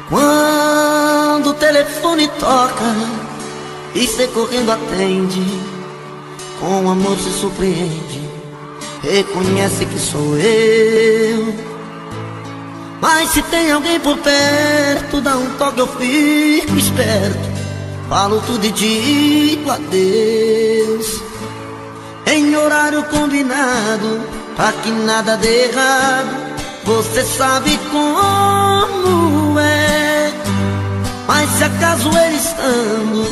Quando o telefone toca e cê correndo atende, com amor se surpreende, reconhece que sou eu. Mas se tem alguém por perto, dá um toque, eu fico esperto, falo tudo e digo adeus, em horário combinado, pra que nada dê errado. Você sabe como é, mas se acaso ele estando,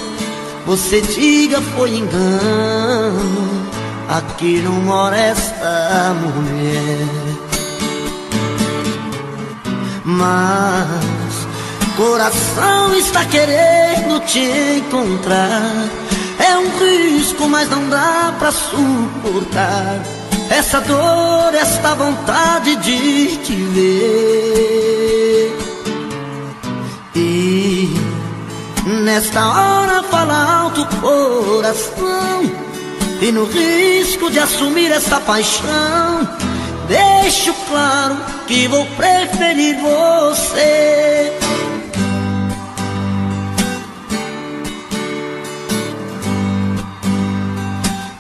você diga foi engano, aqui não mora esta mulher. Mas coração está querendo te encontrar, é um risco, mas não dá pra suportar essa dor, esta vontade de te ver. E nesta hora fala alto o coração, e no risco de assumir esta paixão, deixo claro que vou preferir você.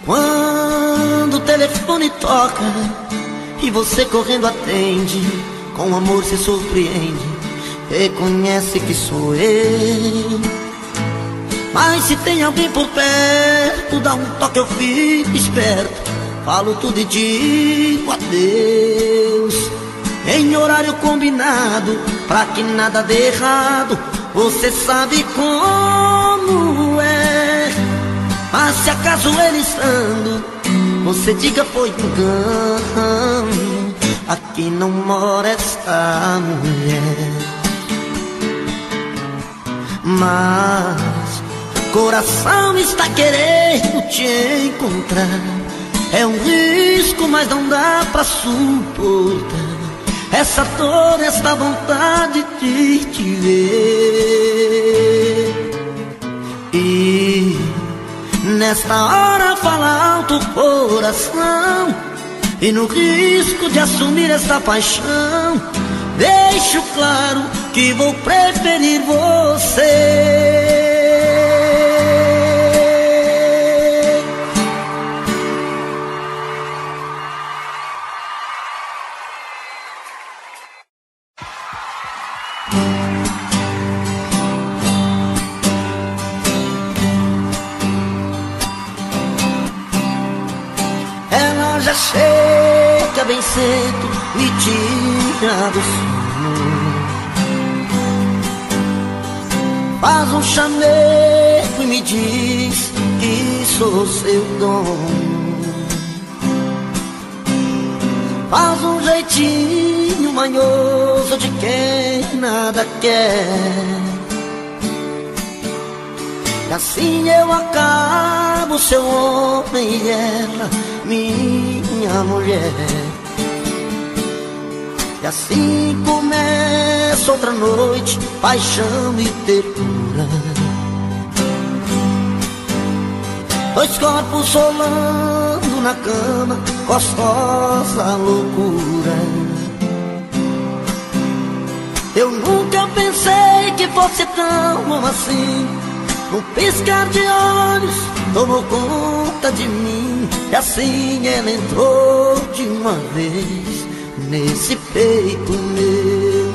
Quando o telefone toca e você correndo atende, com amor se surpreende, reconhece que sou eu. Mas se tem alguém por perto, dá um toque, eu fico esperto, falo tudo e digo adeus, em horário combinado, pra que nada dê errado. Você sabe como é, mas se acaso ele estando, você diga foi engano, aqui não mora esta mulher. Mas coração está querendo te encontrar, é um risco, mas não dá pra suportar essa dor, esta vontade de te ver. E nesta hora fala alto o coração, e no risco de assumir esta paixão, deixo claro que vou preferir você. Ela já chega bem cedo, me tira do sono, faz um chamego e me diz que sou seu dono, faz um jeitinho manhoso de quem nada quer, e assim eu acabo seu homem e ela minha mulher. E assim começa outra noite, paixão e ternura, dois corpos rolando na cama, gostosa loucura. Eu nunca pensei que fosse tão bom assim, num piscar de olhos tomou conta de mim, e assim ela entrou de uma vez nesse peito meu.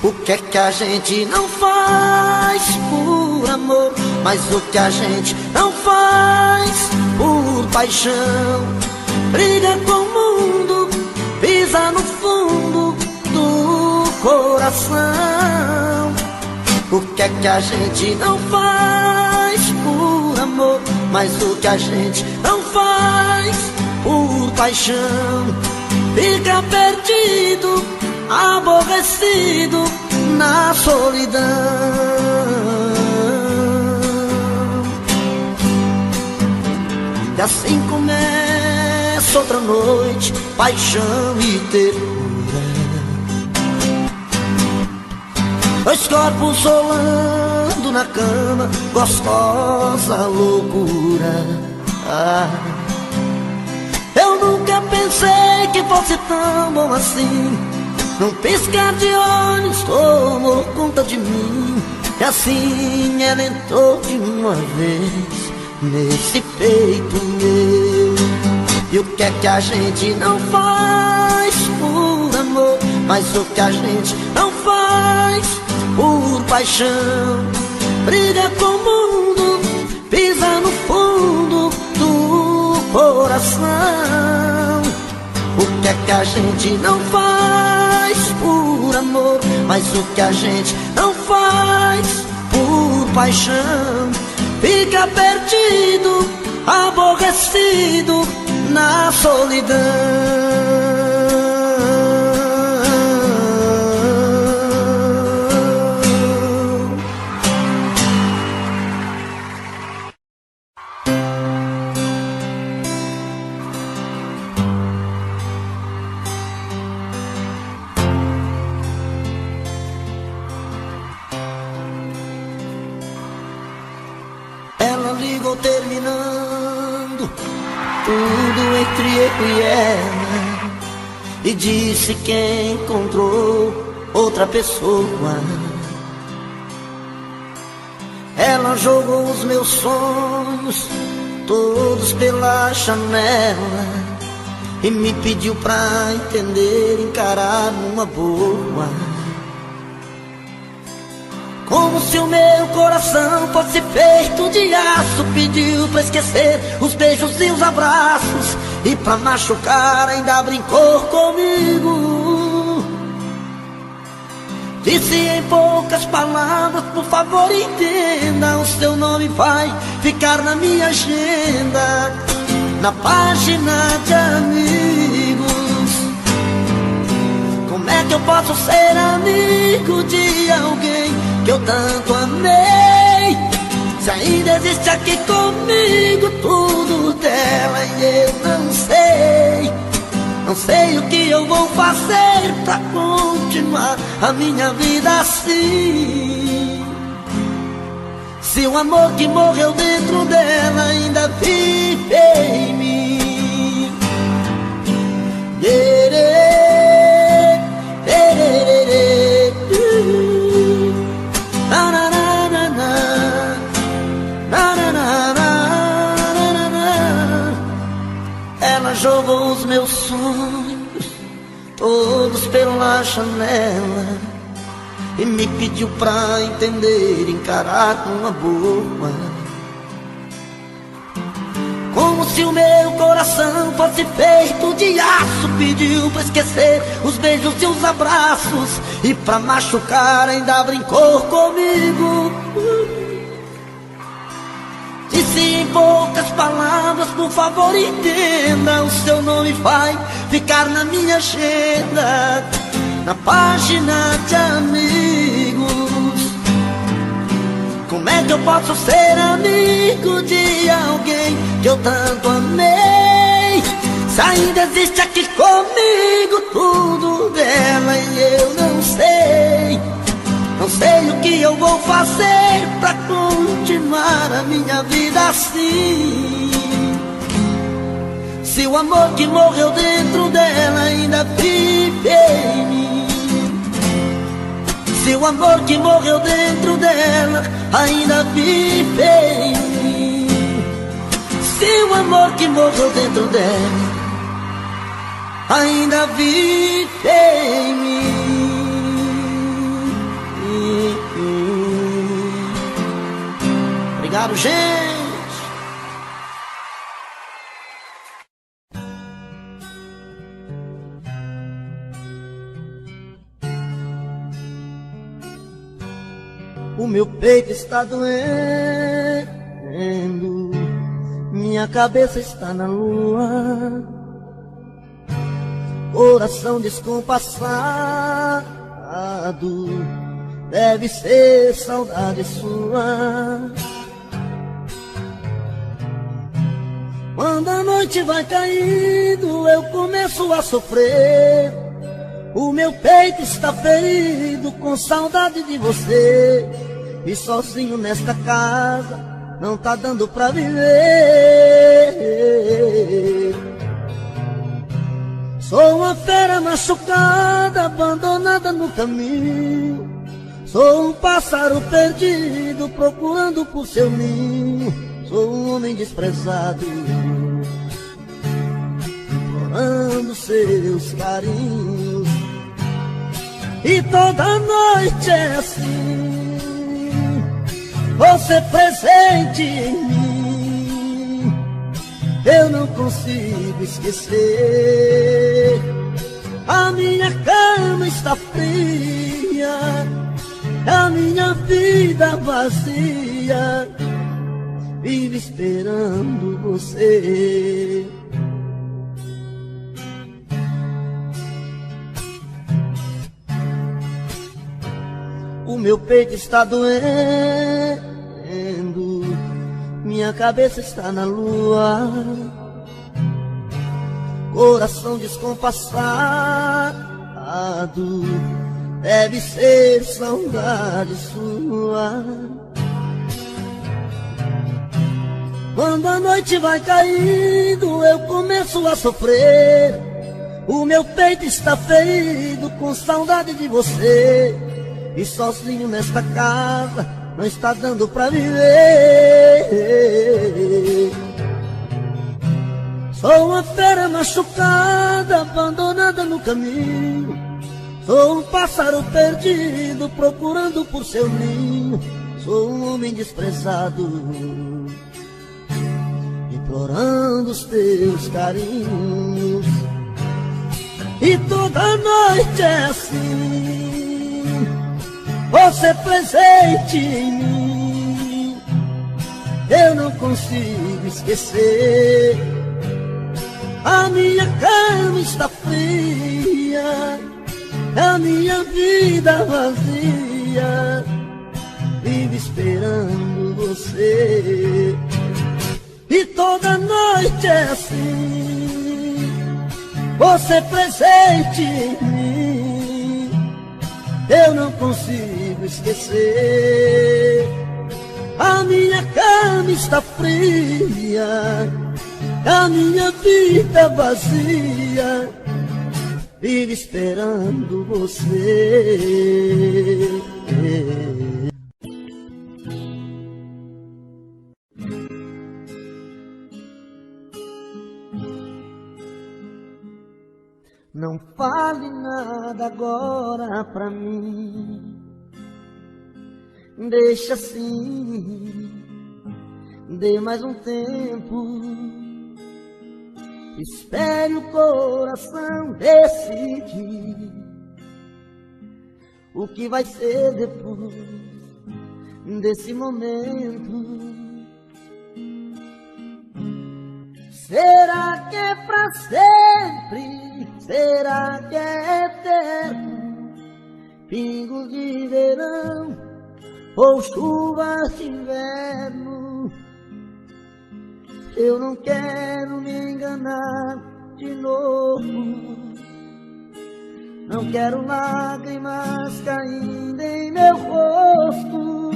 O que é que a gente não faz por amor, mas o que a gente não faz por paixão, briga com o mundo, pisa no fundo do coração. O que é que a gente não faz por amor, mas o que a gente não faz por paixão, fica perdido, aborrecido na solidão. E assim começa outra noite, paixão e ternura, dois corpos rolando na cama, gostosa loucura. Eu nunca pensei que fosse tão bom assim, Num piscar de olhos tomou conta de mim, e assim ela entrou de uma vez nesse peito meu. E o que é que a gente não faz por amor, mas o que a gente não faz por paixão? Briga com o mundo, pisa no fundo do coração. O que é que a gente não faz por amor, mas o que a gente não faz por paixão? Fica perdido, aborrecido na solidão. Ela ligou terminando tudo entre eu e ela, e disse que encontrou outra pessoa. Ela jogou os meus sonhos todos pela janela e me pediu pra entender, encarar numa boa. Como se o meu coração fosse feito de aço, pediu pra esquecer os beijos e os abraços, e pra machucar ainda brincou comigo. Disse em poucas palavras: por favor entenda, o seu nome vai ficar na minha agenda, na página de amigos. Como é que eu posso ser amigo de alguém que eu tanto amei, se ainda existe aqui comigo tudo dela e eu não sei? Não sei o que eu vou fazer pra continuar a minha vida assim, se o amor que morreu dentro dela ainda vive em mim. Ela jogou os meus sonhos todos pela janela e me pediu pra entender, encarar numa boa. Como se o meu coração fosse feito de aço, pediu pra esquecer os beijos e os abraços, e pra machucar ainda brincou comigo. Disse em poucas palavras: por favor entenda, o seu nome vai ficar na minha agenda, na página de amigos. Como é que eu posso ser amigo de alguém que eu tanto amei, se ainda existe aqui comigo tudo dela e eu não sei? Não sei o que eu vou fazer pra continuar a minha vida assim, se o amor que morreu dentro dela ainda vive em mim. Se o amor que morreu dentro dela ainda vive em mim. Se o amor que morreu dentro dela ainda vive em mim. Obrigado, gente. O meu peito está doendo, minha cabeça está na lua, coração descompassado, deve ser saudade sua. Quando a noite vai caindo, eu começo a sofrer. O meu peito está ferido com saudade de você, e sozinho nesta casa não tá dando pra viver. Sou uma fera machucada, abandonada no caminho. Sou um pássaro perdido, procurando por seu ninho. Sou um homem desprezado, implorando seus carinhos. E toda noite é assim, você presente em mim. Eu não consigo esquecer. A minha cama está fria, a minha vida vazia, vive esperando você. O meu peito está doendo, minha cabeça está na lua, coração descompassado, deve ser saudade sua. Quando a noite vai caindo, eu começo a sofrer. O meu peito está ferido com saudade de você. E sozinho nesta casa não está dando pra viver. Sou uma fera machucada, abandonada no caminho. Sou um pássaro perdido, procurando por seu ninho. Sou um homem desprezado, implorando os teus carinhos. E toda noite é assim, você presente em mim. Eu não consigo esquecer. A minha cama está fria, a minha vida vazia, vive esperando você. E toda noite é assim, você presente em mim. Eu não consigo esquecer. A minha cama está fria, a minha vida vazia, vive esperando você. Não fale nada agora pra mim, deixa assim, dê mais um tempo. Espere o coração decidir o que vai ser depois desse momento. Será que é pra sempre? Será que é eterno? Pingos de verão ou chuvas de inverno? Eu não quero me enganar de novo. Não quero lágrimas caindo em meu rosto.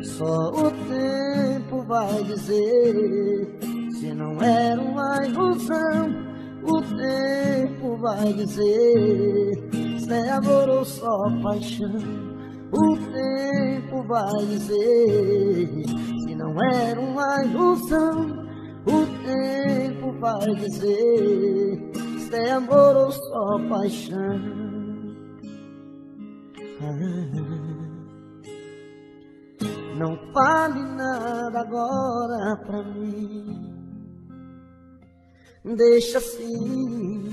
Só o tempo vai dizer se não era uma ilusão. O tempo vai dizer se é amor ou só paixão. O tempo vai dizer se não era uma ilusão. O tempo vai dizer se é amor ou só paixão. Não fale nada agora pra mim, deixa assim,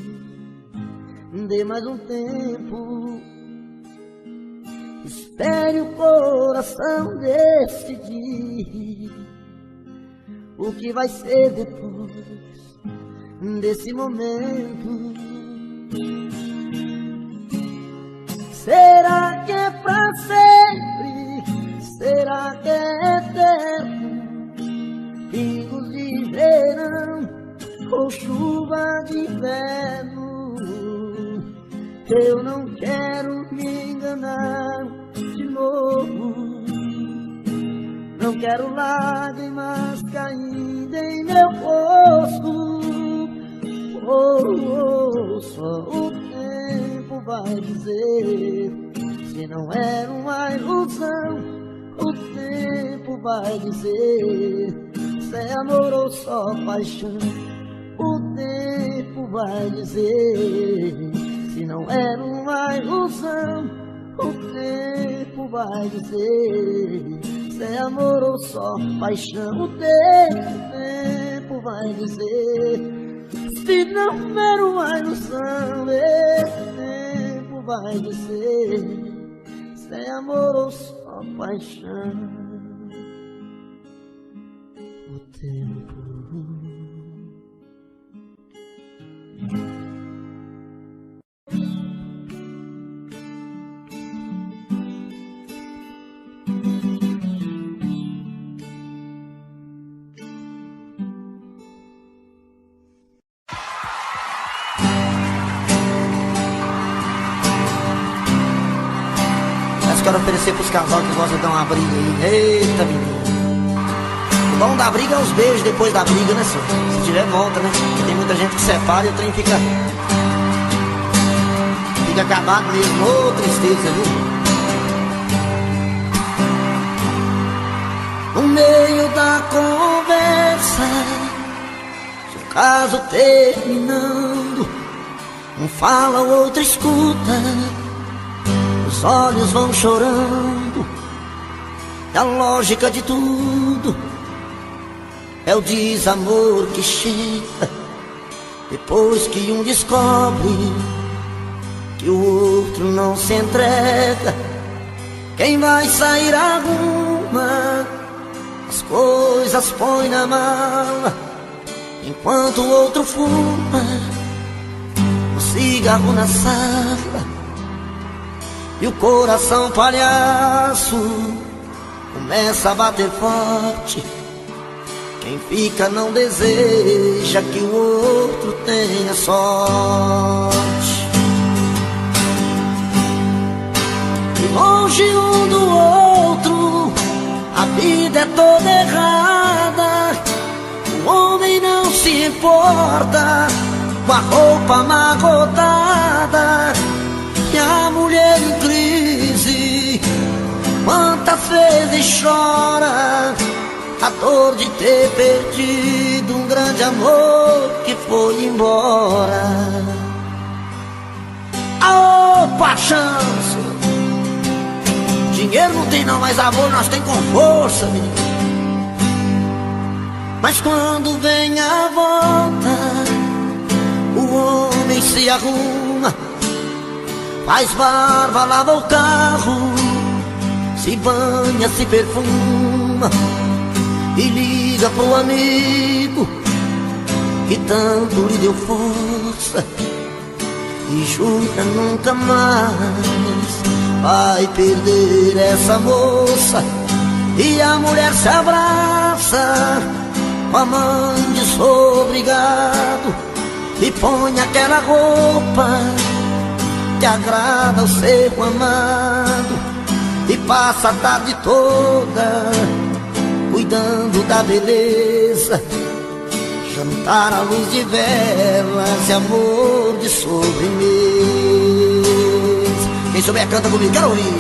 dê mais um tempo. Espere o coração decidir o que vai ser depois desse momento. Será que é pra sempre? Será que é eterno? Pingos de verão ou chuva de inverno? Eu não quero me enganar de novo. Não quero lágrimas caindo em meu rosto. Só o tempo vai dizer se não era uma ilusão. O tempo vai dizer se é amor ou só paixão. O tempo vai dizer se não era uma ilusão. O tempo vai dizer se é amor ou só paixão. O tempo vai dizer se não era uma ilusão. Esse tempo vai dizer se é amor ou só paixão. O tempo. Quero oferecer pros casal que gostam de dar uma briga aí. Eita, menino. O bom da briga é os beijos depois da briga, né, senhor? Se tiver, volta, né? Porque tem muita gente que separa e o trem fica acabado mesmo. Ô, tristeza, viu? No meio da conversa, seu caso terminando, um fala, o outro escuta. Os olhos vão chorando. E a lógica de tudo é o desamor que chega depois que um descobre que o outro não se entrega. Quem vai sair arruma, as coisas põe na mala, enquanto o outro fuma um cigarro na sala. E o coração palhaço começa a bater forte. Quem fica não deseja que o outro tenha sorte. E longe um do outro, a vida é toda errada. O homem não se importa com a roupa amarrotada. E a mulher em crise, quantas vezes chora a dor de ter perdido um grande amor que foi embora. Aô, paixão! Dinheiro não tem não, mas amor nós tem com força, menino. Mas quando vem a volta, o homem se arruma, faz barba, lava o carro, se banha, se perfuma e liga pro amigo que tanto lhe deu força e jura nunca mais vai perder essa moça. E a mulher se abraça com a mãe de sou obrigado e põe aquela roupa que agrada ao ser amado e passa a tarde toda cuidando da beleza, jantar à luz de velas e amor de sobremesa. Quem souber canta comigo, quero ouvir.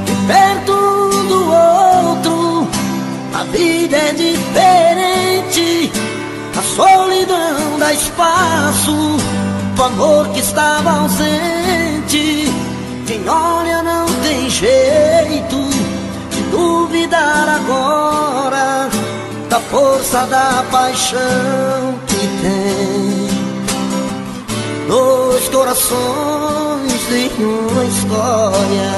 E perto do outro a vida é diferente, a solidão dá espaço o amor que estava ausente. Quem olha não tem jeito de duvidar agora da força da paixão que tem. Dois corações em uma história,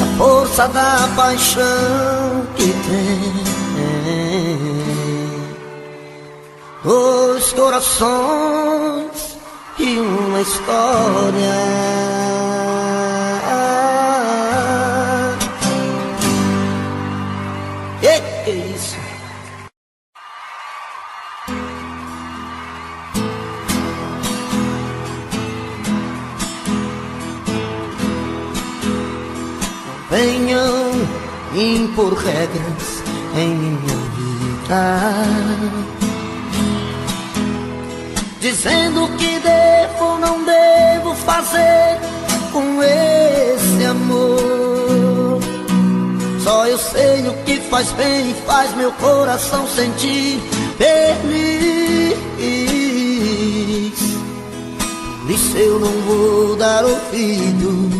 a força da paixão que tem. Dois corações e uma história. Que é isso? Venham impor regras em minha vida. dizendo que devo ou não devo fazer com esse amor. Só eu sei o que faz bem e faz meu coração sentir feliz. Por isso eu não vou dar ouvido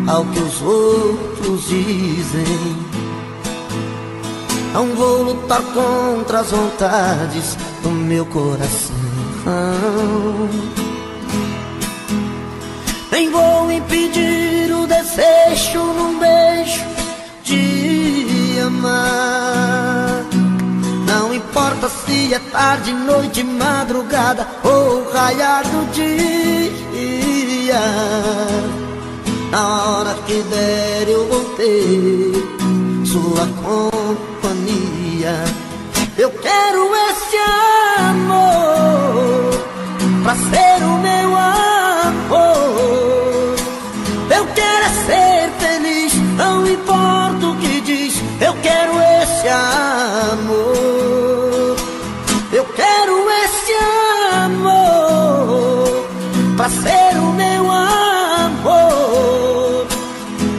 ao que os outros dizem. Não vou lutar contra as vontades do meu coração. Nem vou impedir o desejo num beijo de amar. Não importa se é tarde, noite, madrugada ou raiar do dia. Na hora que der eu vou ter sua companhia. Eu quero esse amor pra ser o meu amor. Eu quero é ser feliz, não importa o que diz. Eu quero esse amor. Eu quero esse amor pra ser o meu amor.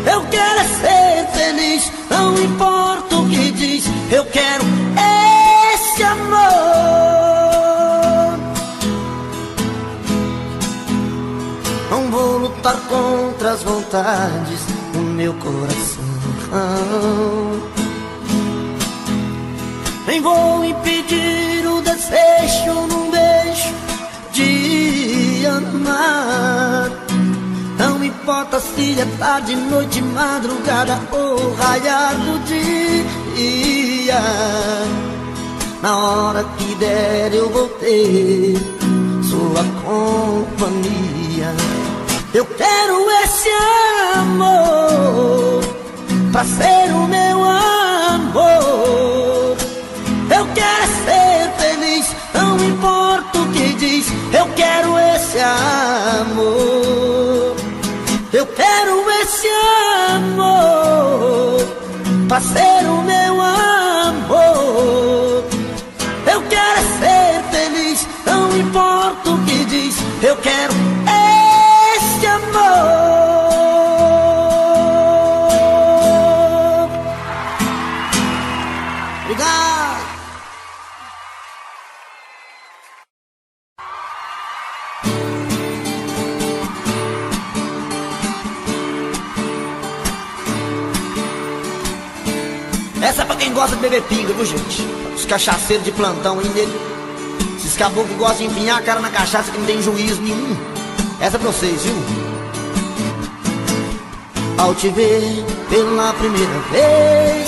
Eu quero é ser feliz, não importa o que diz. Eu quero esse amor. Não vou lutar contra as vontades do meu coração. Nem vou impedir o desejo num beijo de amar. Não importa se é tarde, noite, madrugada ou raiar do dia. Na hora que der eu vou ter sua companhia. Eu quero esse amor pra ser o meu amor. Eu quero ser feliz, não importa o que diz. Eu quero esse amor. Eu quero esse amor pra ser o meu amor. Eu quero ser feliz, não importa o que diz. Eu quero esse amor. Obrigado. Essa é pra quem gosta de beber pinga, viu, gente? Os cachaceiros de plantão aí, nego. Esses caboclos que gostam de empinhar a cara na cachaça, que não tem juízo nenhum. Essa é pra vocês, viu? Ao te ver pela primeira vez,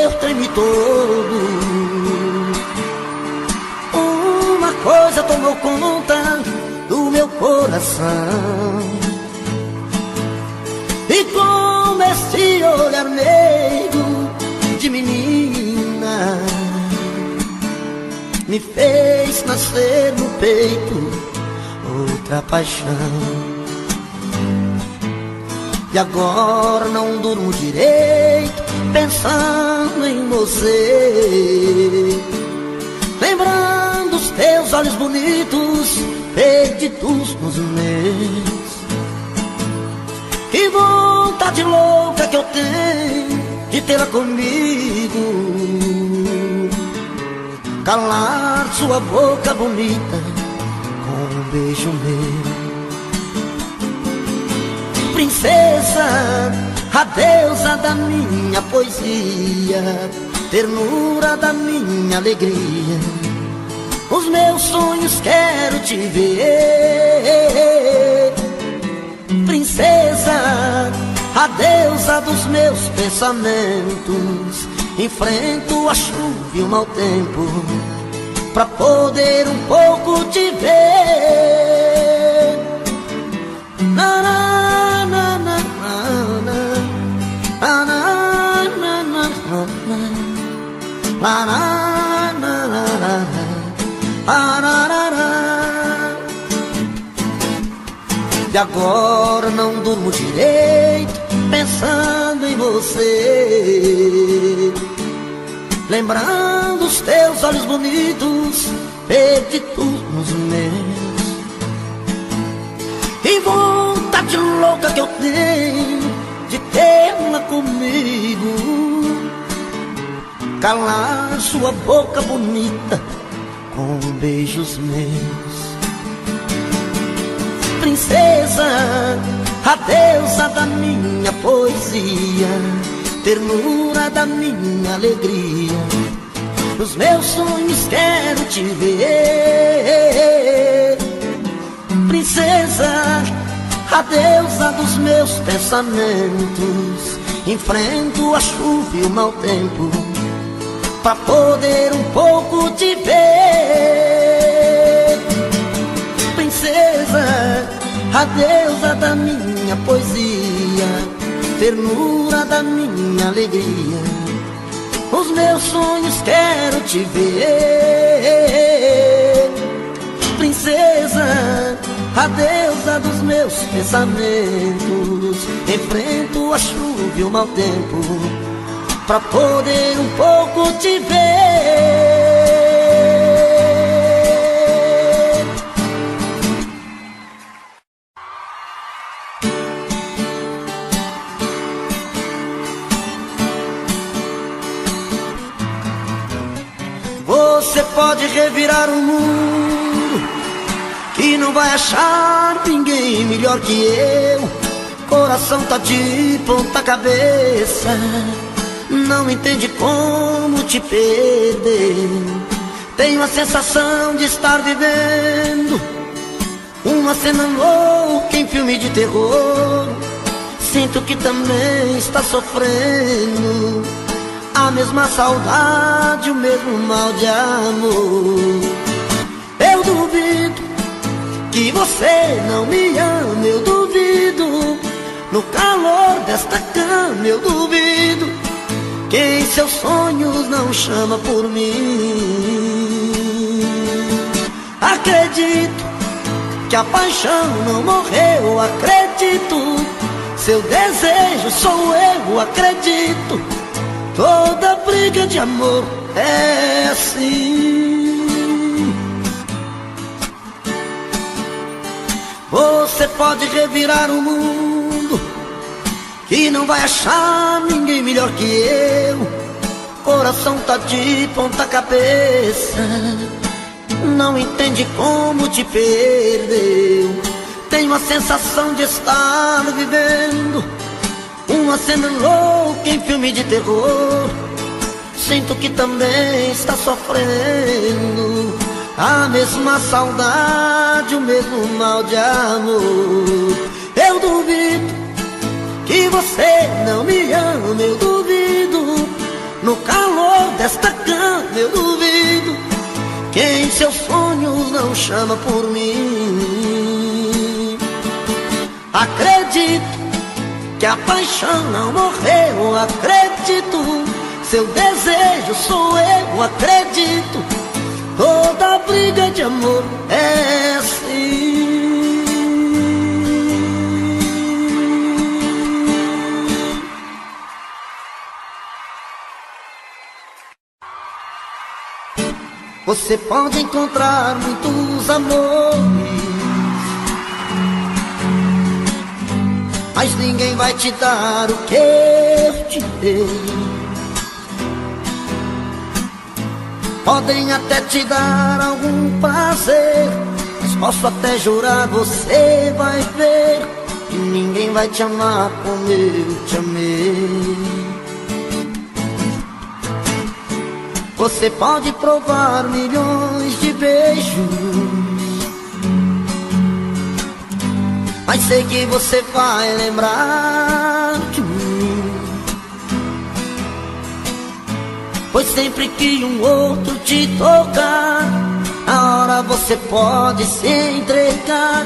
eu tremi todo. Uma coisa tomou conta do meu coração. E com esse olhar meigo de menina, me fez nascer no peito outra paixão. E agora não durmo direito pensando em você, lembrando os teus olhos bonitos perdidos nos meus. Que vontade louca que eu tenho de tê-la comigo, calar sua boca bonita com um beijo meu. Princesa, a deusa da minha poesia, ternura da minha alegria, os meus sonhos quero te ver. Princesa, a deusa dos meus pensamentos, enfrento a chuva e o mau tempo pra poder um pouco te ver. Na, na, na, na, na, na, na, na, na, na, na, na. E agora não durmo direito pensando em você, lembrando os teus olhos bonitos, perdidos nos meus. E vontade louca que eu tenho de tê-la comigo, calar sua boca bonita com beijos meus. Princesa, a deusa da minha poesia, ternura da minha alegria, nos meus sonhos quero te ver. Princesa, a deusa dos meus pensamentos, enfrento a chuva e o mau tempo pra poder um pouco te ver. Princesa, a deusa da minha poesia, ternura da minha alegria, os meus sonhos quero te ver. Princesa, a deusa dos meus pensamentos, enfrento a chuva e o mau tempo pra poder um pouco te ver. Você pode revirar o mundo, que não vai achar ninguém melhor que eu. Coração tá de ponta cabeça, não entende como te perder. Tenho a sensação de estar vivendo uma cena louca em filme de terror. Sinto que também está sofrendo a mesma saudade, o mesmo mal de amor. Eu duvido que você não me ama, eu duvido. No calor desta cama eu duvido que em seus sonhos não chama por mim. Acredito que a paixão não morreu, acredito. Seu desejo sou eu, acredito. Toda briga de amor é assim. Você pode revirar o mundo, que não vai achar ninguém melhor que eu. Coração tá de ponta cabeça, não entende como te perdeu. Tenho a sensação de estar vivendo uma cena louca em filme de terror. Sinto que também está sofrendo a mesma saudade, o mesmo mal de amor. Eu duvido que você não me ama, eu duvido. No calor desta cama eu duvido que em seus sonhos não chama por mim. Acredito que a paixão não morreu, acredito. Seu desejo sou eu, acredito. Toda briga de amor é assim. Você pode encontrar muitos amores, mas ninguém vai te dar o que eu te dei. Podem até te dar algum prazer, mas posso até jurar, você vai ver que ninguém vai te amar como eu te amei. Você pode provar milhões de beijos, mas sei que você vai lembrar de mim. Pois sempre que um outro te tocar, na hora você pode se entregar,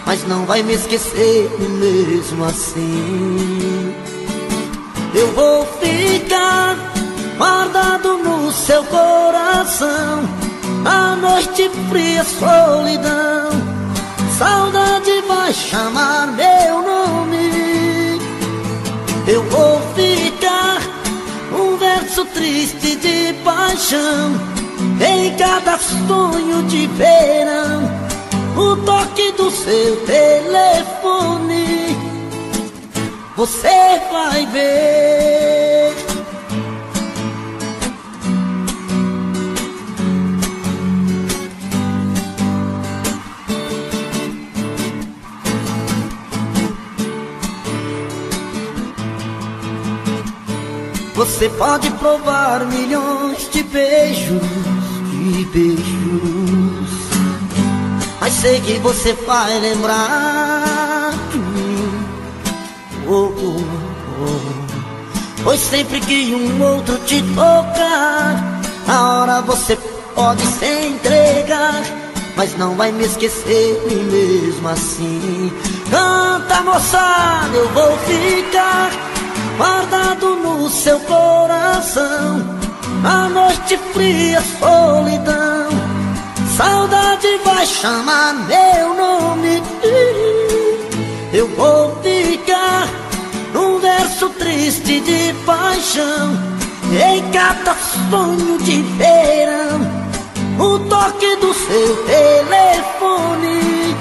mas não vai me esquecer mesmo assim. Eu vou ficar guardado no seu coração, a noite fria, solidão, saudade vai chamar meu nome. Eu vou ficar um verso triste de paixão. Em cada sonho de verão, o toque do seu telefone, você vai ver. Você pode provar milhões de beijos, mas sei que você vai lembrar de mim. Pois sempre que um outro te tocar, na hora você pode se entregar, mas não vai me esquecer nem mesmo assim. Canta, moçada, eu vou ficar guardado no seu coração. A noite fria, solidão, saudade vai chamar meu nome. Eu vou ficar num verso triste de paixão. Em cada sonho de verão, o toque do seu telefone,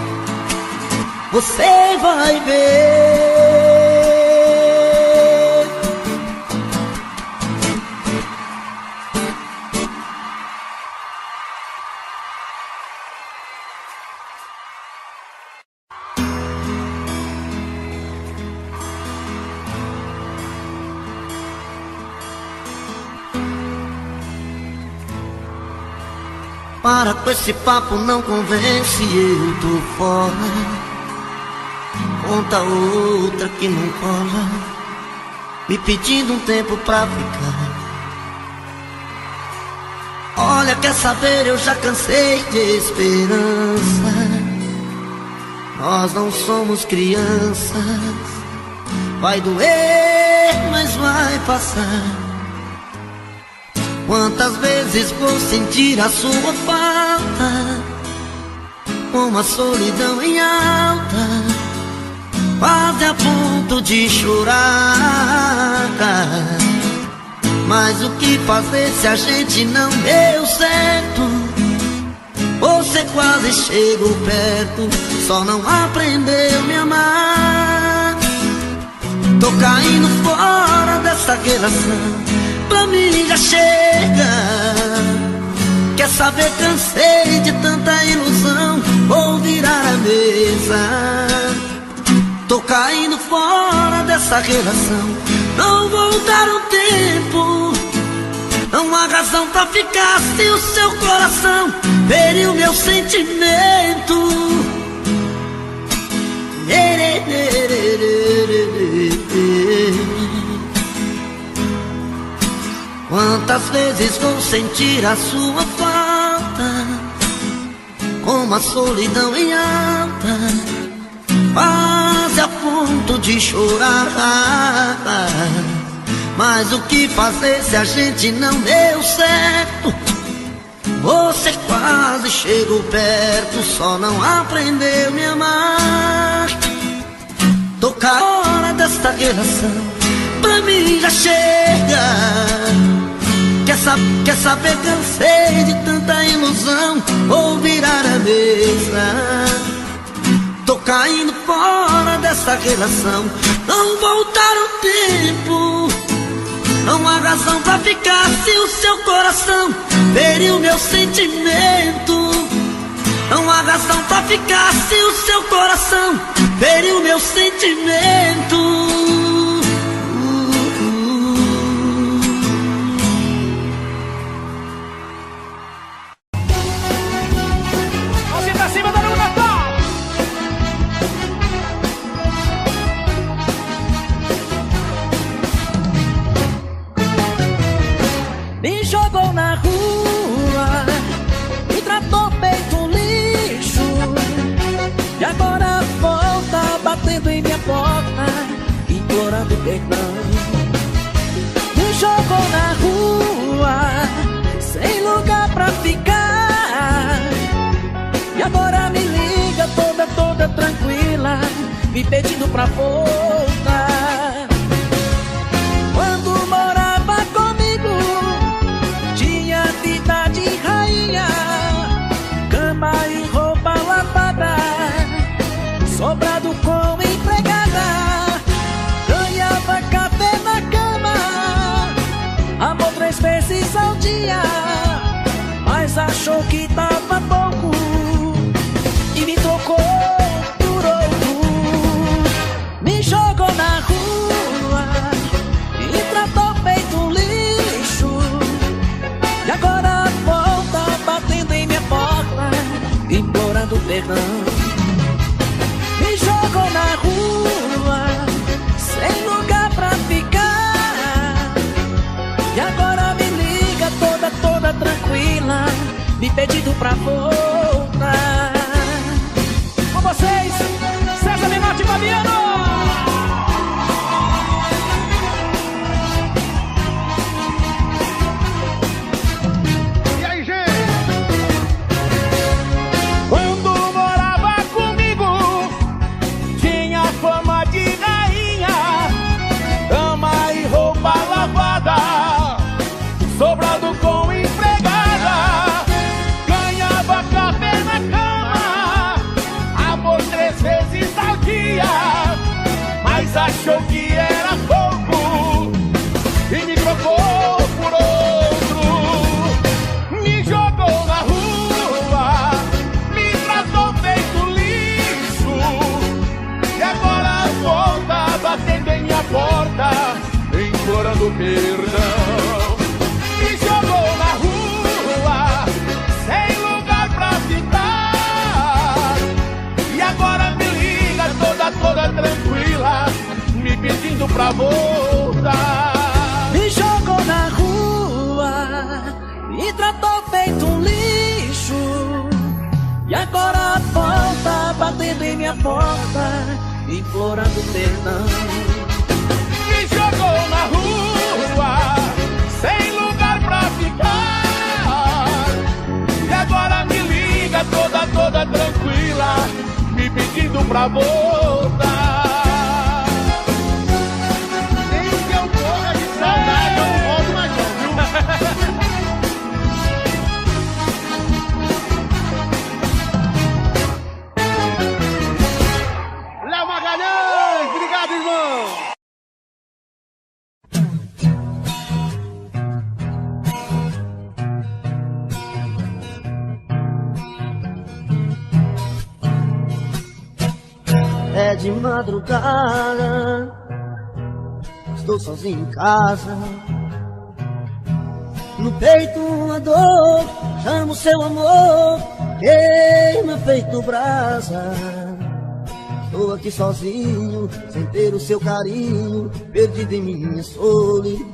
você vai ver. Para com esse papo, não convence, eu tô fora. Conta outra que não cola, me pedindo um tempo pra ficar. Olha, quer saber, eu já cansei de esperança. Nós não somos crianças. Vai doer, mas vai passar. Quantas vezes vou sentir a sua falta, uma solidão em alta, quase a ponto de chorar. Mas o que fazer se a gente não deu certo? Você quase chegou perto, só não aprendeu a me amar. Tô caindo fora dessa relação, pra mim já chega. Quer saber, cansei de tanta ilusão, vou virar a mesa. Tô caindo fora dessa relação, não vou dar o tempo. Não há razão pra ficar se o seu coração feriu meu sentimento. Quantas vezes vou sentir a sua falta, como a solidão em alta, quase a ponto de chorar. Mas o que fazer se a gente não deu certo? Você quase chegou perto, só não aprendeu a me amar. Tô fora desta relação, pra mim já chega. Quer saber, cansei de tanta ilusão, vou virar a mesa. Tô caindo fora dessa relação, não voltar o tempo. Não há razão pra ficar se o seu coração feriu meu sentimento. Não há razão pra ficar se o seu coração feriu meu sentimento. Me jogou na rua, me tratou feito um lixo, e agora volta batendo em minha porta, implorando perdão. Me jogou na rua, sem lugar pra ficar, e agora me liga toda tranquila, me pedindo pra voltar. Quando morava comigo, perdão. Me jogou na rua, sem lugar pra ficar, e agora me liga toda tranquila, me pedindo pra voltar. Com vocês, César Menotti e Fabiano. Sobrado com empregada, ganhava café na cama, amor 3 vezes ao dia, mas achou que era pouco e me trocou por outro. Me jogou na rua, me tratou feito lixo, e agora volta batendo em minha porta, implorando perdão. Toda tranquila, me pedindo pra voltar. Me jogou na rua, me tratou feito um lixo, e agora volta batendo em minha porta, implorando perdão. Me jogou na rua, sem lugar pra ficar, e agora me liga toda tranquila, me pedindo pra voltar. Nem que eu morra de saudade, eu não volto mais não, viu? Léo Magalhães, obrigado, irmão! É de madrugada, estou sozinho em casa. No peito uma dor, chamo seu amor, queima feito brasa. Estou aqui sozinho, sem ter o seu carinho, perdido em minha solidão.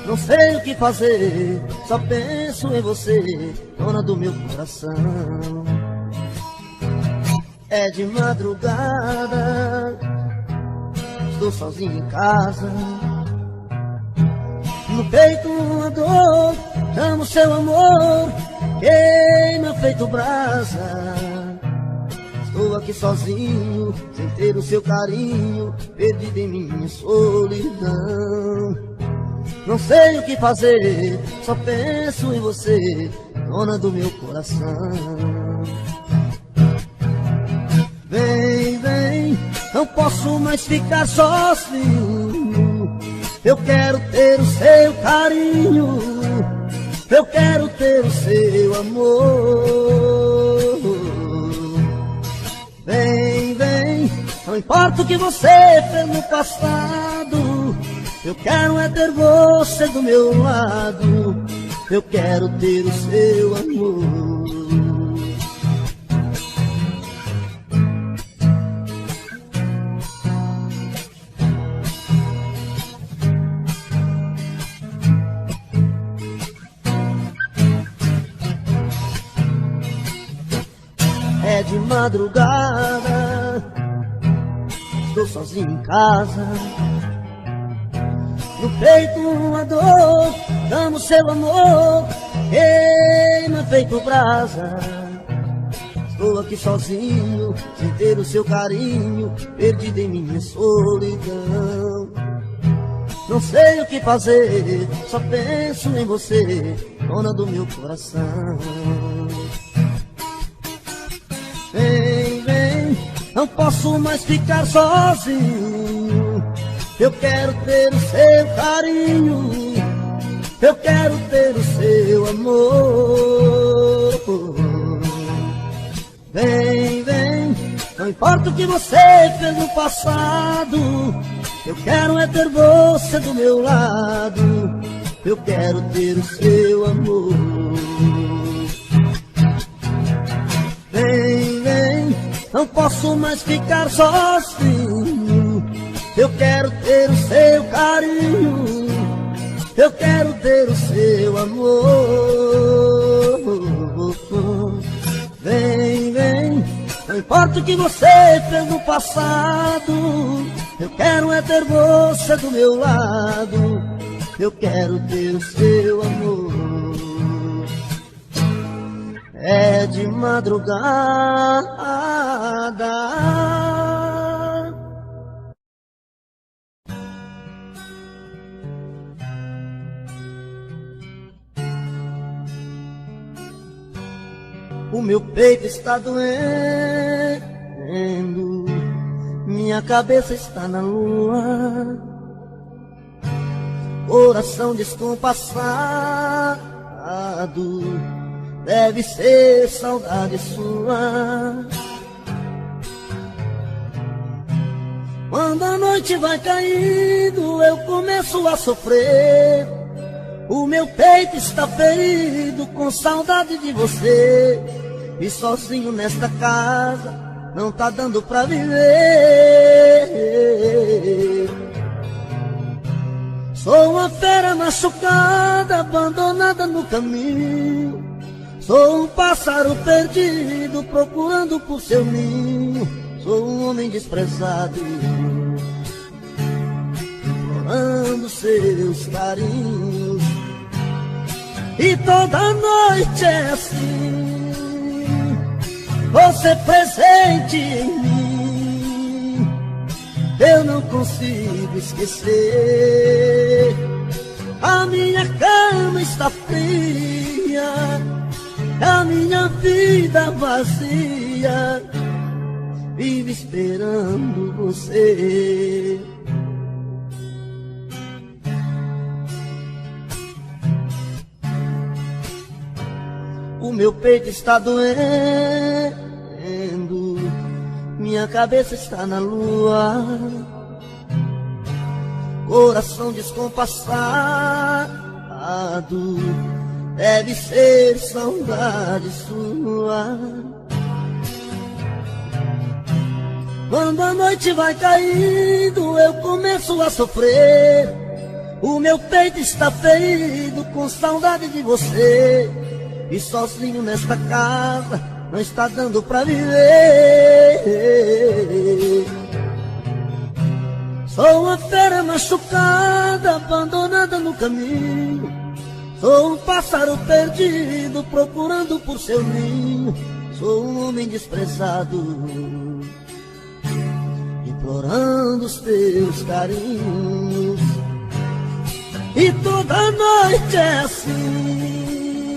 Não sei o que fazer, só penso em você, dona do meu coração. É de madrugada, estou sozinho em casa. No peito uma dor, chamo seu amor, queima feito brasa. Estou aqui sozinho, sem ter o seu carinho, perdido em minha solidão. Não sei o que fazer, só penso em você, dona do meu coração. Vem, vem, não posso mais ficar sozinho. Eu quero ter o seu carinho, eu quero ter o seu amor. Vem, vem, não importa o que você fez no passado, eu quero é ter você do meu lado, eu quero ter o seu amor. É de madrugada, estou sozinho em casa. No peito uma dor, amo seu amor, queima feito brasa. Estou aqui sozinho, sem ter o seu carinho, perdido em minha solidão. Não sei o que fazer, só penso em você, dona do meu coração. Vem, vem, não posso mais ficar sozinho. Eu quero ter o seu carinho, eu quero ter o seu amor. Vem, vem, não importa o que você fez no passado, eu quero é ter você do meu lado, eu quero ter o seu amor. não posso mais ficar sozinho. Eu quero ter o seu carinho, eu quero ter o seu amor. Vem, vem, não importa o que você fez no passado, eu quero é ter você do meu lado, eu quero ter o seu amor. É de madrugada, o meu peito está doendo, minha cabeça está na lua, coração descompassado, deve ser saudade sua. Quando a noite vai caindo, eu começo a sofrer. O meu peito está ferido com saudade de você. E sozinho nesta casa não tá dando pra viver. Sou uma fera machucada, abandonada no caminho. Sou um pássaro perdido, procurando por seu ninho. Sou um homem desprezado, implorando seus carinhos. E toda noite é assim, você presente em mim. Eu não consigo esquecer. A minha cama está fria, a minha vida vazia, vive esperando você. O meu peito está doendo, minha cabeça está na lua, coração descompassado, deve ser saudade sua. Quando a noite vai caindo, eu começo a sofrer. O meu peito está ferido com saudade de você. E sozinho nesta casa não está dando pra viver. Sou uma fera machucada, abandonada no caminho. Sou um pássaro perdido, procurando por seu ninho. Sou um homem desprezado, implorando os teus carinhos. E toda noite é assim,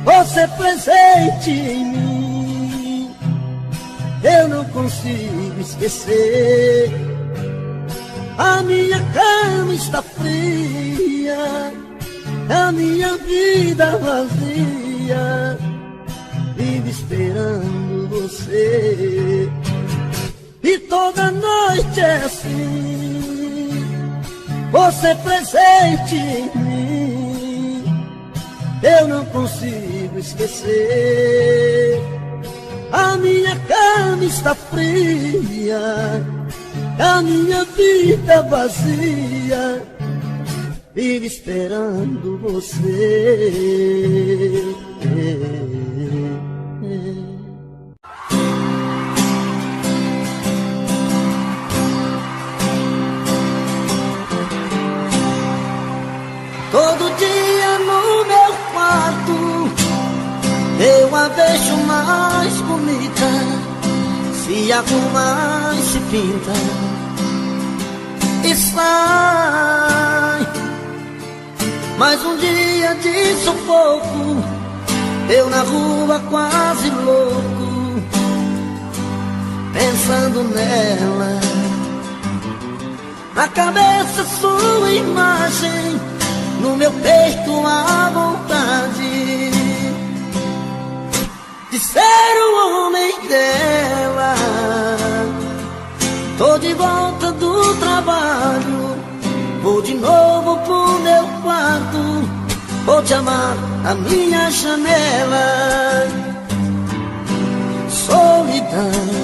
você presente em mim. Eu não consigo esquecer. A minha cama está fria, a minha vida vazia, vive esperando você. E toda noite é assim, você presente em mim. Eu não consigo esquecer. A minha cama está fria, a minha vida vazia, vive esperando você. Todo dia no meu quarto eu a vejo mais bonita, se arruma e se pinta e sai. Mais um dia de sufoco, eu na rua quase louco, pensando nela. Na cabeça sua imagem, no meu peito a vontade de ser o homem dela. Tô de volta do trabalho, vou de novo pro meu quarto, vou te amar na minha janela. Solidão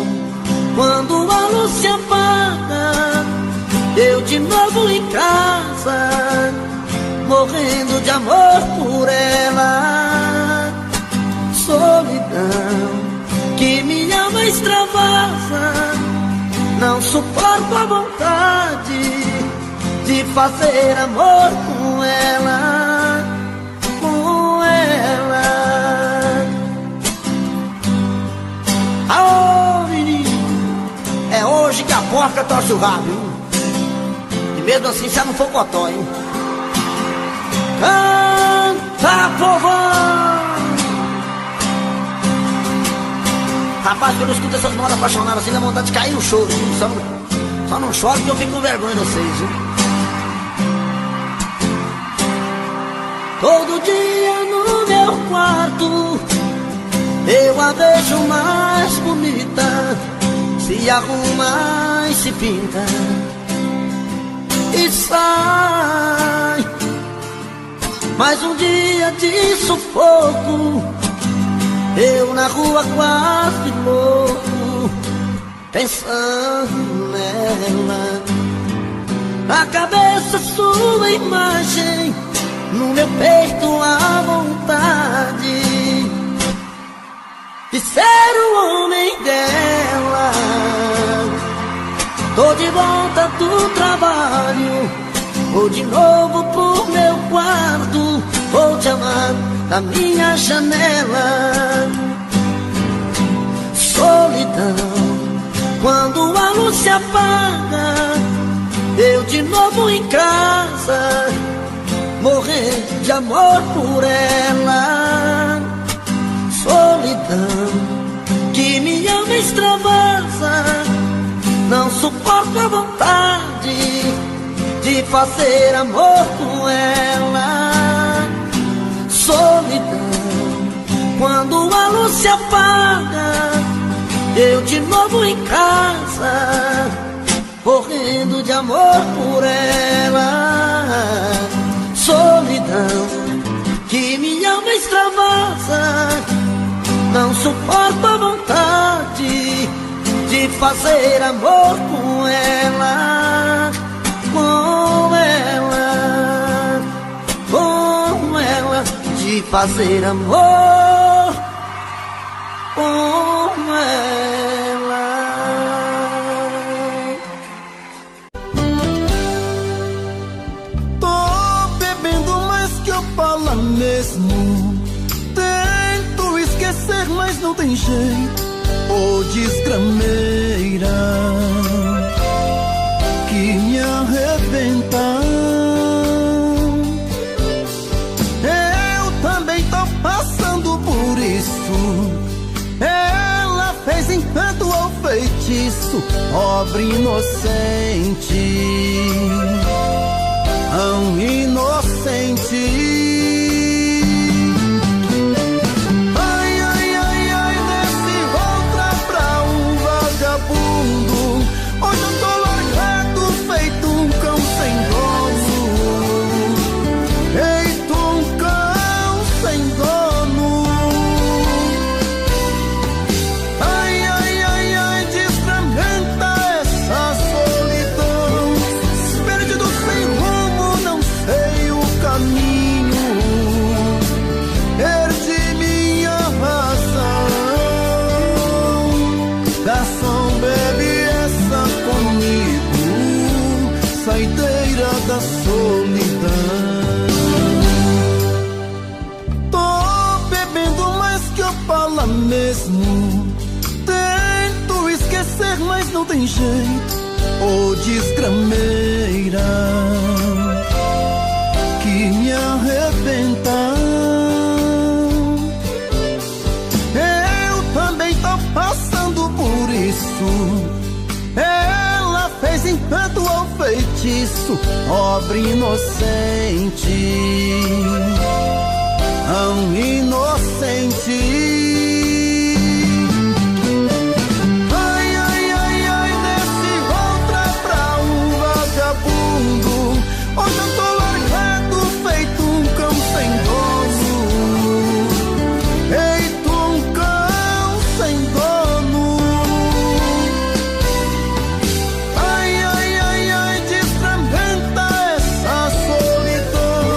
morrendo de amor por ela. Solidão que minha alma extravasa, não suporto a vontade de fazer amor com ela, com ela. Aô, menino, é hoje que a porca torce o rabo, hein? E mesmo assim já não for cotó, hein? Canta, povão! Rapaz, quando eu escuto essas modas apaixonadas assim, dá vontade de cair no choro. Só não choro porque eu fico com vergonha de vocês, viu? Todo dia no meu quarto eu a vejo mais bonita, se arruma e se pinta e sai. Mais um dia de sufoco, eu na rua quase louco, pensando nela. Na cabeça sua imagem, no meu peito a vontade de ser o homem dela. Tô de volta do trabalho, vou de novo pro meu quarto, vou te amar da minha janela. Solidão, quando a luz se apaga, eu de novo em casa, morrer de amor por ela. Solidão que minha alma extravasa, não suporto a vontade de fazer amor com ela. Solidão, quando a luz se apaga, eu de novo em casa, morrendo de amor por ela. Solidão que minha alma extravasa, não suporto a vontade de fazer amor com ela, com ela, com ela, de fazer amor com ela. Tô bebendo mais que eu falo mesmo, tento esquecer, mas não tem jeito. Ô desgrameira que me arrebenta, eu também tô passando por isso. Ela fez encanto ou feitiço, pobre inocente, tão inocente. Hoje eu tô largado, feito um cão sem dono, feito um cão sem dono. Ai, ai, ai, ai, desfragmenta essa solidão, perdido sem rumo, não sei o caminho, perdi minha razão. Garçom, bebe comigo, saideira da solidão. Tô bebendo mais que eu falo mesmo, tento esquecer, mas não tem jeito. Ô desgrameira que me arrebenta, eu também tô passando por isso. Ela fez encanto ou feitiço, pobre inocente, tão inocente. Ai, ai, ai, ai, desce outra pra um vagabundo. Hoje eu tô largado, feito um cão sem dono, feito um cão sem dono. Ai, ai, ai, ai, desfragmenta essa solidão,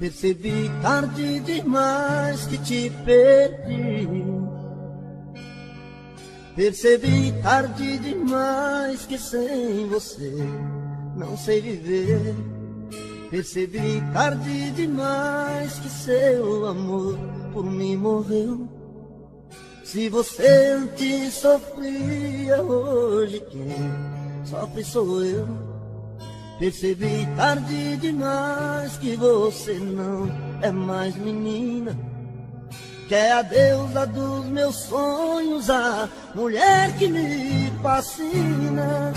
Percebi tarde demais que te perdi. Percebi tarde demais que sem você não sei viver. Percebi tarde demais que seu amor por mim morreu. Se você antes sofria, hoje quem sofre sou eu. Percebi tarde demais que você não é mais menina, que é a deusa dos meus sonhos, a mulher que me fascina.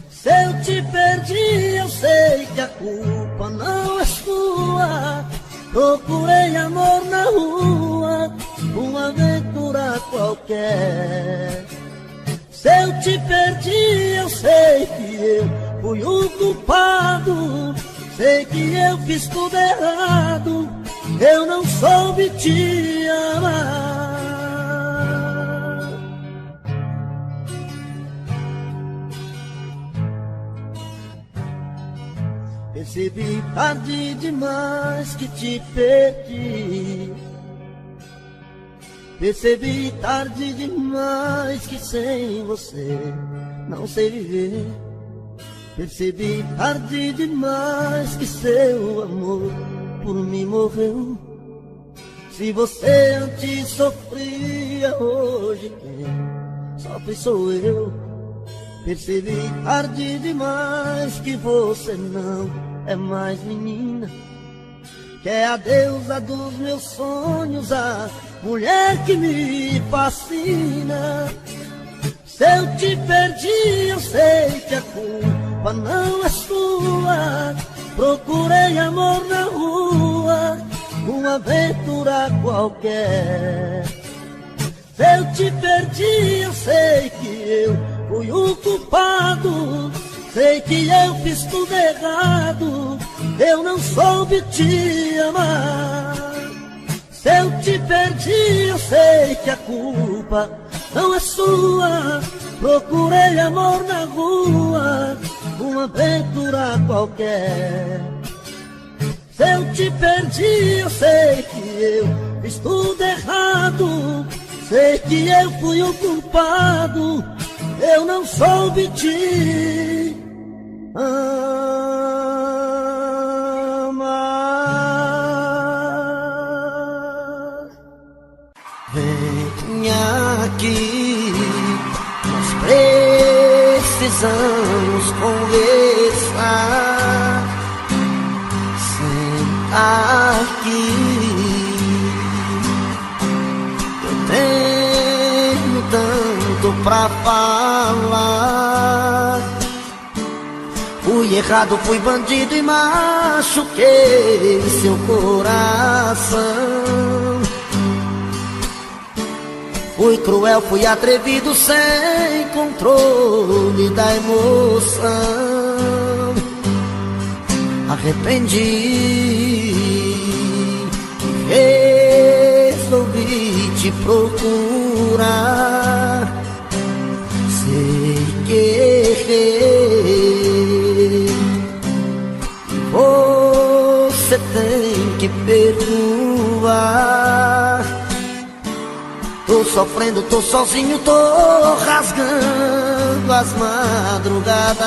Se eu te perdi, eu sei que a culpa não é sua. Procurei amor na rua, uma aventura qualquer. Se eu te perdi, eu sei que eu fui o culpado. Sei que eu fiz tudo errado, eu não soube te amar. Percebi tarde demais que te perdi. Percebi tarde demais que sem você não sei viver. Percebi tarde demais que seu amor por mim morreu. Se você antes sofria, hoje quem sofre sou eu. Percebi tarde demais que você não é mais menina, que é a deusa dos meus sonhos, a mulher que me fascina. Se eu te perdi, eu sei que a culpa não é sua. Procurei amor na rua, uma aventura qualquer. Se eu te perdi, eu sei que eu fui o culpado. Sei que eu fiz tudo errado, eu não soube te amar. Se eu te perdi, eu sei que a culpa não é sua. Procurei amor na rua, uma aventura qualquer. Se eu te perdi, eu sei que eu fiz tudo errado. Sei que eu fui o culpado, eu não soube te amar. Venha aqui, nós precisamos conversar. Senta aqui, eu tenho tanto pra falar. Fui errado, fui bandido e machuquei seu coração. Fui cruel, fui atrevido, sem controle da emoção. Arrependi, resolvi te procurar. Sei que errei, você tem que perdoar. Tô sofrendo, tô sozinho, tô rasgando as madrugadas.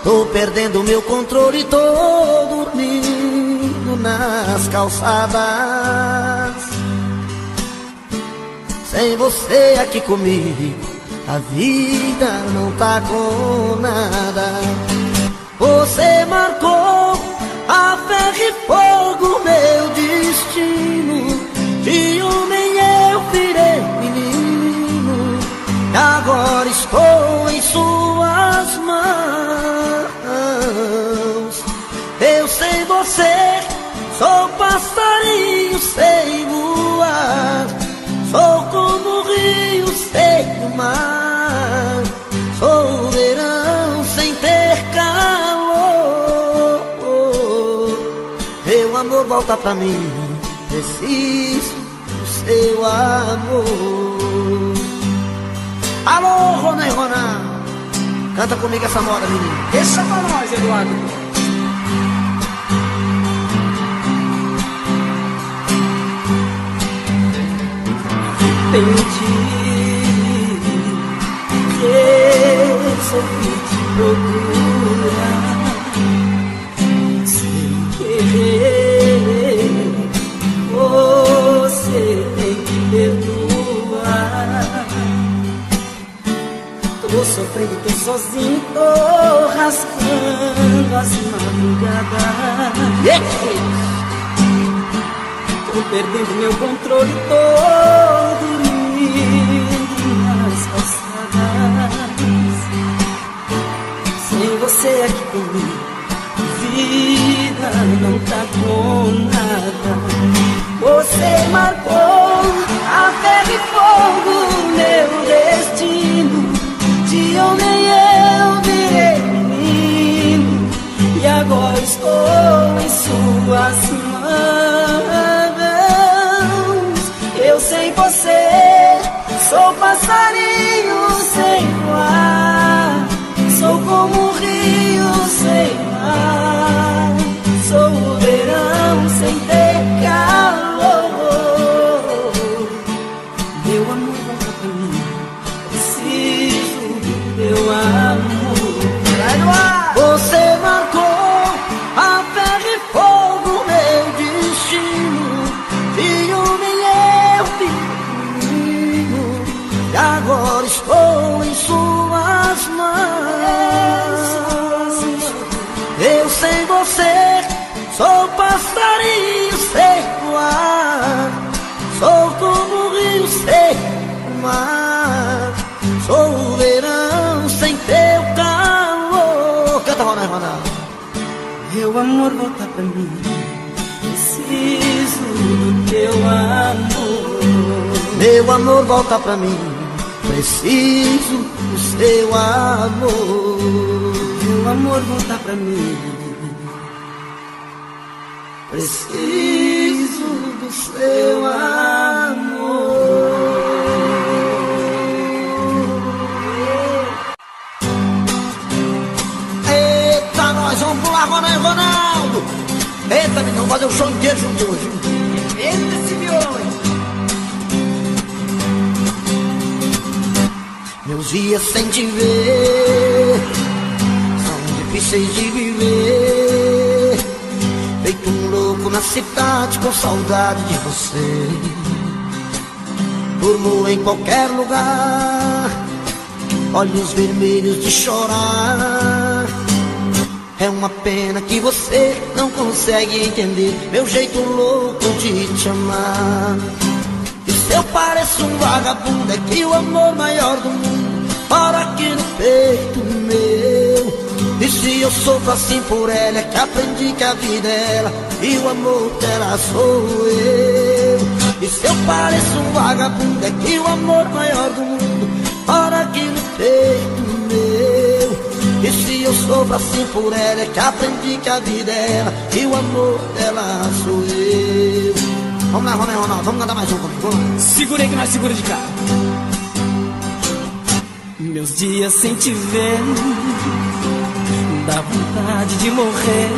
Tô perdendo meu controle, tô dormindo nas calçadas. Sem você aqui comigo, a vida não tá com nada. Você marcou a ferro e fogo meu destino. De homem eu virei menino, agora estou em suas mãos. Eu sem você sou passarinho sem voar. Sou como o rio sem o mar. Sou verão sem ter calor. Meu amor, volta pra mim, preciso do seu amor. Alô, Rona e Ronan, canta comigo essa moda, menino. Deixa pra nós, Eduardo. entendi. Resolvi te procurar sem querer. Você tem que perdoar. Tô sofrendo, tô sozinho, tô rasgando as madrugadas. Tô perdendo meu controle, tô dormindo nas calçadas. Sem você aqui comigo, vida não tá com nada. Você marcou a ferro e fogo, meu destino. De homem eu virei menino, e agora estou em suas mãos. Eu sem você sou passarinho sem voar, sou como um rio sem mar, sou o verão sem ter calor. Meu amor, volta pra mim, preciso do teu amor. Você marcou a ferro e fogo, meu destino. De homem eu menino, e agora estou em suas mãos. Eu sem você sou passarinho sem voar, sou como um rio sem mar, sou o verão sem teu calor. Canta, Ronaldo. Meu amor, volta pra mim, preciso do teu amor. Meu amor, volta pra mim, preciso do seu amor. Meu amor, volta pra mim, preciso do seu amor. Eita, nós vamos pular agora, né, Ronaldo? Eita, menino, fazer o show inteiro junto hoje. entra esse violão. Meus dias sem te ver são difíceis de viver, feito um louco na cidade com saudade de você. Durmo em qualquer lugar, olhos vermelhos de chorar. É uma pena que você não consegue entender meu jeito louco de te amar. E se eu pareço um vagabundo, é que o amor maior do mundo mora aqui no peito meu. E se eu sofro assim por ela, é que aprendi que a vida é ela e o amor dela sou eu. E se eu pareço um vagabundo, é que o amor maior do mundo mora aqui no peito meu. E se eu sofro assim por ela, é que aprendi que a vida é ela e o amor dela sou eu. Vamos lá, Ronaldo, vamos cantar mais um comigo. Segurei que nós segura de cá. Meus dias sem te ver dá vontade de morrer.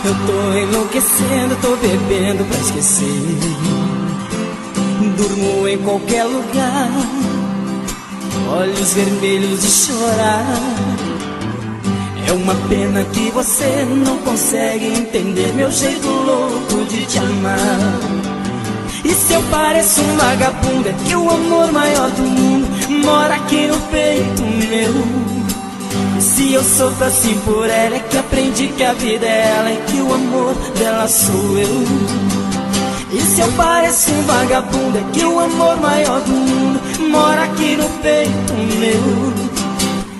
Eu tô enlouquecendo, tô bebendo pra esquecer. Durmo em qualquer lugar, olhos vermelhos de chorar. É uma pena que você não consegue entender meu jeito louco de te amar. E se eu pareço um vagabundo, é que o amor maior do mundo mora aqui no peito meu. Se eu sofro assim por ela, é que aprendi que a vida é ela e que o amor dela sou eu. E se eu pareço um vagabundo, é que o amor maior do mundo mora aqui no peito meu.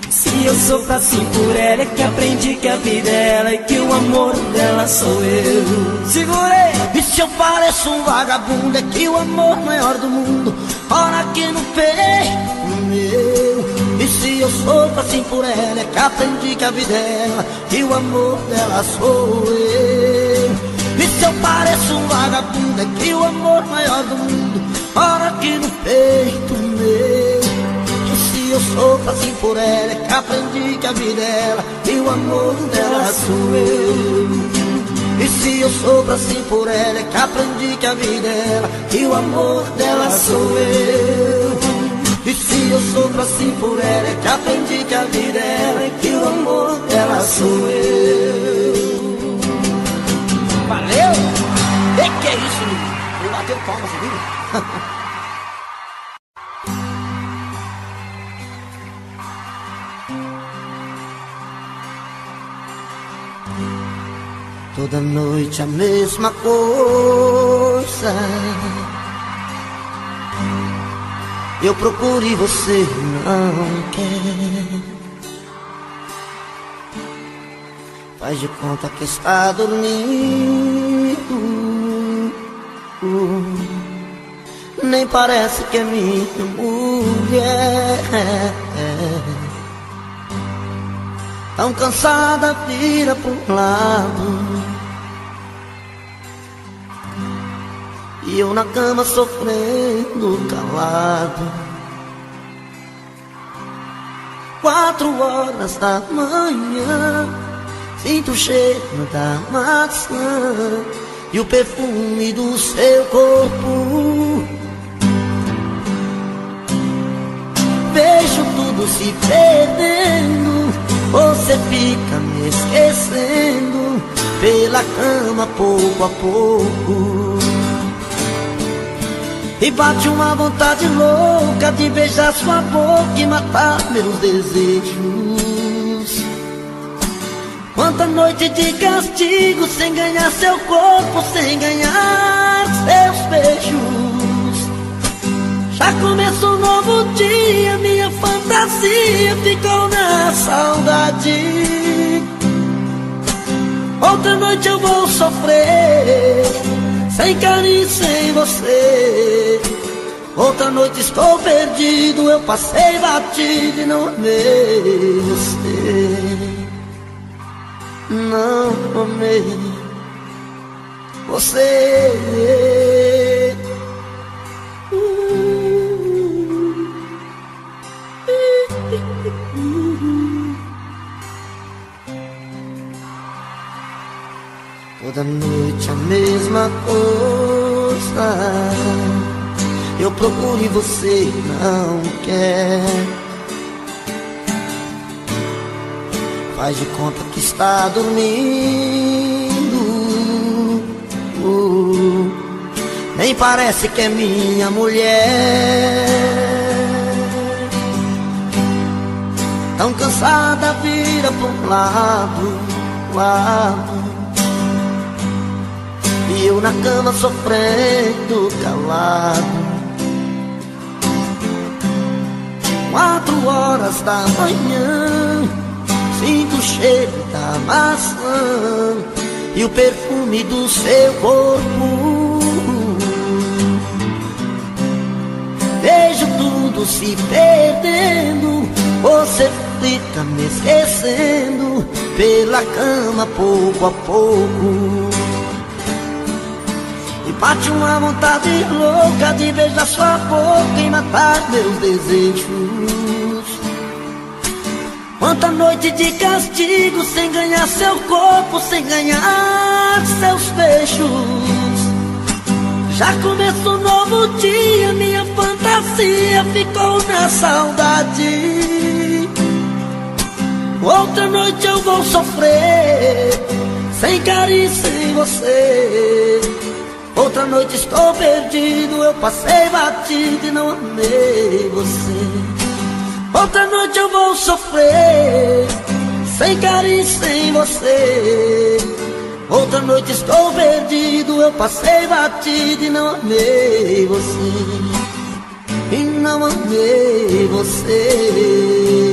Se eu sofro assim por ela, é que aprendi que a vida é ela e que o amor dela sou eu. Segurei! E se eu pareço um vagabundo, é que o amor maior do mundo mora aqui no peito meu. E se eu sofro assim por ela, é que aprendi que a vida é ela e o amor dela sou eu. E se eu pareço um vagabundo, é que o amor maior do mundo mora aqui no peito meu. E se eu sofro assim por ela, é que aprendi que a vida é ela e o amor dela sou eu. E se eu sofro assim por ela, é que aprendi que a vida é ela, que o amor dela sou eu. E se eu sofro assim por ela, é que aprendi que a vida é ela, que o amor dela sou eu. Valeu! E que é isso, menino? Eu bateu palma, você viu? Toda noite a mesma coisa, eu procuro e você não quer. Faz de conta que está dormindo, nem parece que é minha mulher. Tão cansada, vira pro lado, e eu na cama sofrendo calado. 4 horas da manhã, sinto o cheiro da maçã e o perfume do seu corpo. Vejo tudo se perdendo, você fica me esquecendo pela cama pouco a pouco. E bate uma vontade louca de beijar sua boca e matar meus desejos. Quanta noite de castigo sem ganhar seu corpo, sem ganhar seus beijos. Já começou um novo dia, minha fantasia ficou na saudade. Outra noite eu vou sofrer, sem carinho, sem você. Outra noite estou perdido, eu passei batido e não amei você. Não amei você. Toda noite a mesma coisa, eu procuro e você não quer. Faz de conta que está dormindo, nem parece que é minha mulher. Tão cansada, vira pro lado, e eu na cama sofrendo calado. 4 horas da manhã, sinto o cheiro da maçã e o perfume do seu corpo. Vejo tudo se perdendo, você fica me esquecendo pela cama pouco a pouco. E bate uma vontade louca de beijar sua boca e matar meus desejos. Quanta noite de castigo sem ganhar seu corpo, sem ganhar seus beijos. Já começou um novo dia, minha fantasia ficou na saudade. Outra noite eu vou sofrer, sem carinho, sem você. Outra noite estou perdido, eu passei batido e não amei você. Outra noite eu vou sofrer, sem carinho, sem você. Outra noite estou perdido, eu passei batido e não amei você. E não amei você.